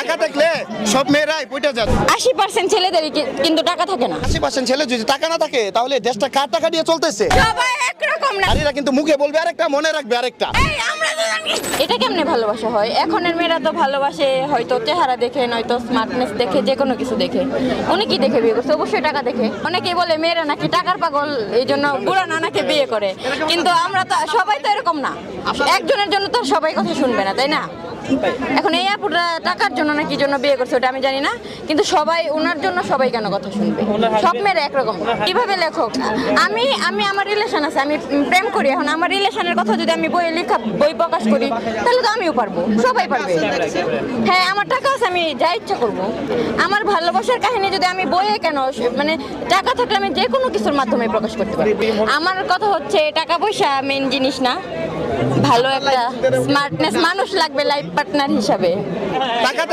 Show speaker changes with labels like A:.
A: টাকা থাকলে সব মেয়েরাই পয়টা যাবে।
B: 80% ছেলেদেরই কিন্তু টাকা থাকে না।
A: 80% ছেলে যদি টাকা না থাকে তাহলে দেশটা কার টাকা দিয়ে চলতেছে?
B: সবাই একরকম না।
A: নারীরা কিন্তু মুখে বলবে আরেকটা, মনে রাখবে আরেকটা।
B: এই আমরা তো জানি। এটা কেমনে ভালোবাসা হয়? এখনের মেয়েরা তো ভালোবাসে হয়তো চেহারা দেখে, নয়তো স্মার্টনেস দেখে, যে কোনো কিছু দেখে। উনি কি দেখে বিয়ে করছে? অবশ্যই টাকা দেখে। অনেকেই বলে মেয়েরা নাকি টাকার পাগল, এই জন্য বুড়া নানাকে বিয়ে করে। কিন্তু আমরা তো সবাই তো এরকম না। একজনের জন্য তো সবাই কথা শুনবে না, তাই না? এখন এই আপুরা টাকার জন্য না কি জন্য বিয়ে করছে ওটা আমি জানি না, কিন্তু সবাই ওনার জন্য সবাই কেন কথা শুনবে? সব মেয়েরা একরকম। কিভাবে লেখক? আমি আমি আমার রিলেশন আছে, আমি প্রেম করি। এখন আমার রিলেশনের কথা যদি আমি বই প্রকাশ করি তাহলে তো আমিও পারবো, সবাই পারবে। হ্যাঁ, আমার টাকা আছে, আমি যা ইচ্ছা করব। আমার ভালোবাসার কাহিনী যদি আমি বইয়ে কেন, মানে টাকা থাকলে আমি যে কোনো কিছুর মাধ্যমে প্রকাশ করতে পারি। আমার কথা হচ্ছে টাকা পয়সা মেইন জিনিস না, ভালো একটা স্মার্টনেস মানুষ লাগবে লাইফ পার্টনার হিসাবে।
A: টাকা